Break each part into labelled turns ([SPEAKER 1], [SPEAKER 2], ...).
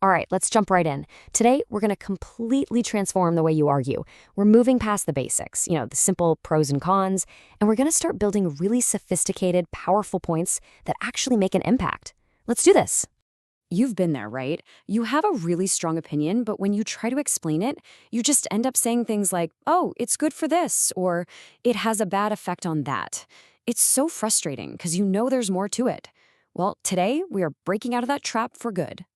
[SPEAKER 1] All right, let's jump right in. Today, we're going to completely transform the way you argue. We're moving past the basics, the simple pros and cons, and we're going to start building really sophisticated, powerful points that actually make an impact. Let's do this. You've been there, right? You have a really strong opinion, but when you try to explain it, you just end up saying things like, oh, it's good for this, or it has a bad effect on that. It's so frustrating because you know there's more to it. Well, today, we are breaking out of that trap for good.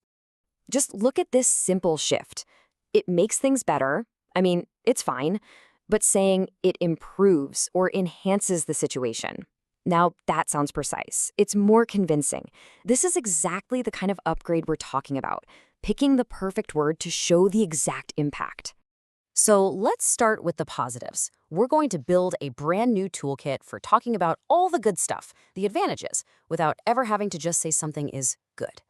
[SPEAKER 1] Just look at this simple shift. It makes things better. I mean, it's fine, but saying it improves or enhances the situation. Now, that sounds precise. It's more convincing. This is exactly the kind of upgrade we're talking about, picking the perfect word to show the exact impact. So let's start with the positives. We're going to build a brand new toolkit for talking about all the good stuff, the advantages, without ever having to just say something is good.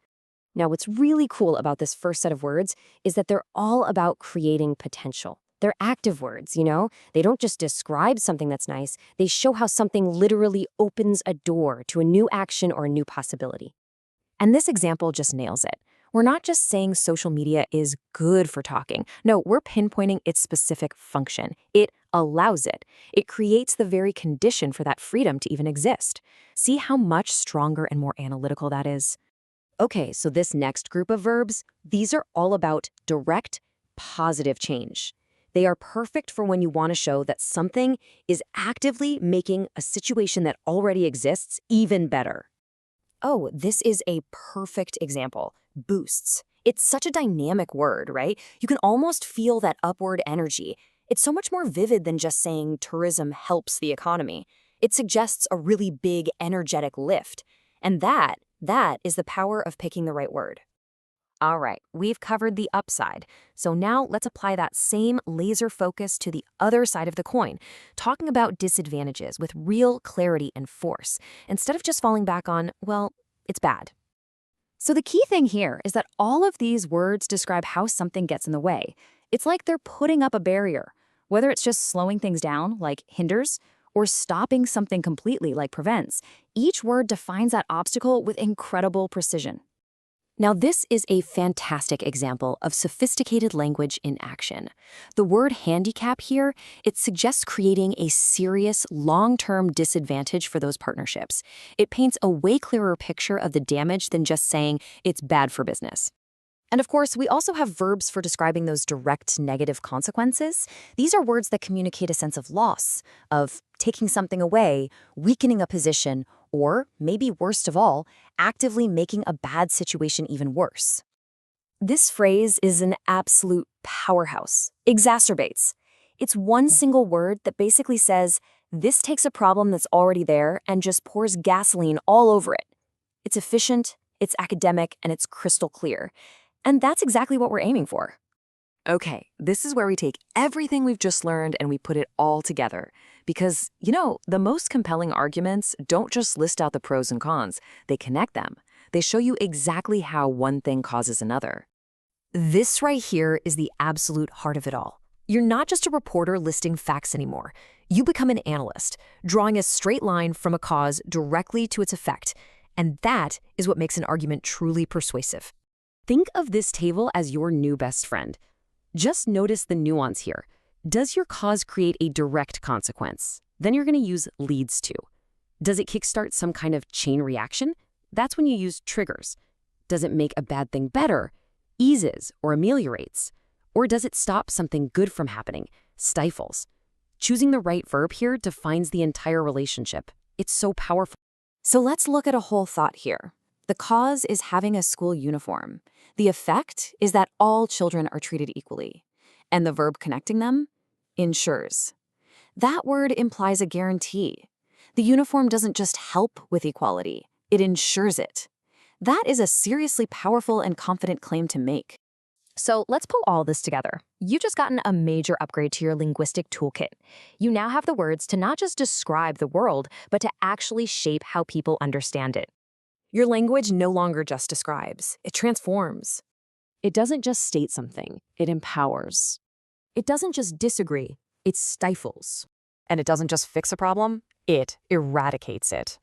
[SPEAKER 1] Now, what's really cool about this first set of words is that they're all about creating potential. They're active words. They don't just describe something that's nice, they show how something literally opens a door to a new action or a new possibility. And this example just nails it. We're not just saying social media is good for talking. No, we're pinpointing its specific function. It allows it. It creates the very condition for that freedom to even exist. See how much stronger and more analytical that is? Okay, so this next group of verbs, these are all about direct, positive change. They are perfect for when you want to show that something is actively making a situation that already exists even better. Oh, this is a perfect example. Boosts. It's such a dynamic word, right? You can almost feel that upward energy. It's so much more vivid than just saying tourism helps the economy. It suggests a really big, energetic lift. And that is the power of picking the right word. All right, we've covered the upside. So now let's apply that same laser focus to the other side of the coin, talking about disadvantages with real clarity and force, instead of just falling back on, well, it's bad. So the key thing here is that all of these words describe how something gets in the way. It's like they're putting up a barrier, whether it's just slowing things down, like hinders, or stopping something completely, like prevents. Each word defines that obstacle with incredible precision. Now, this is a fantastic example of sophisticated language in action. The word handicap here, it suggests creating a serious, long-term disadvantage for those partnerships. It paints a way clearer picture of the damage than just saying it's bad for business. And of course, we also have verbs for describing those direct negative consequences. These are words that communicate a sense of loss, of taking something away, weakening a position, or, maybe worst of all, actively making a bad situation even worse. This phrase is an absolute powerhouse. Exacerbates. It's one single word that basically says, this takes a problem that's already there and just pours gasoline all over it. It's efficient, it's academic, and it's crystal clear. And that's exactly what we're aiming for. Okay, this is where we take everything we've just learned and we put it all together. Because, the most compelling arguments don't just list out the pros and cons, they connect them. They show you exactly how one thing causes another. This right here is the absolute heart of it all. You're not just a reporter listing facts anymore. You become an analyst, drawing a straight line from a cause directly to its effect. And that is what makes an argument truly persuasive. Think of this table as your new best friend. Just notice the nuance here. Does your cause create a direct consequence? Then you're going to use leads to. Does it kickstart some kind of chain reaction? That's when you use triggers. Does it make a bad thing better? Eases or ameliorates? Or does it stop something good from happening? Stifles. Choosing the right verb here defines the entire relationship. It's so powerful. So let's look at a whole thought here. The cause is having a school uniform. The effect is that all children are treated equally. And the verb connecting them? Ensures. That word implies a guarantee. The uniform doesn't just help with equality, it ensures it. That is a seriously powerful and confident claim to make. So let's pull all this together. You've just gotten a major upgrade to your linguistic toolkit. You now have the words to not just describe the world, but to actually shape how people understand it. Your language no longer just describes, it transforms. It doesn't just state something, it empowers. It doesn't just disagree, it stifles. And it doesn't just fix a problem, it eradicates it.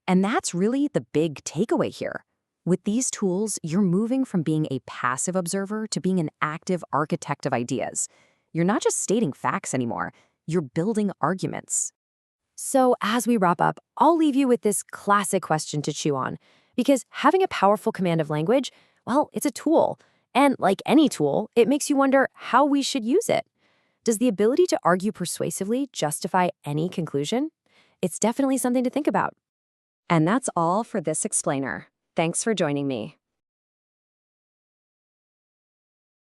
[SPEAKER 1] And that's really the big takeaway here. With these tools, you're moving from being a passive observer to being an active architect of ideas. You're not just stating facts anymore, you're building arguments. So, as we wrap up, I'll leave you with this classic question to chew on. Because having a powerful command of language, well, it's a tool. And like any tool, it makes you wonder how we should use it. Does the ability to argue persuasively justify any conclusion? It's definitely something to think about. And that's all for this explainer. Thanks for joining me.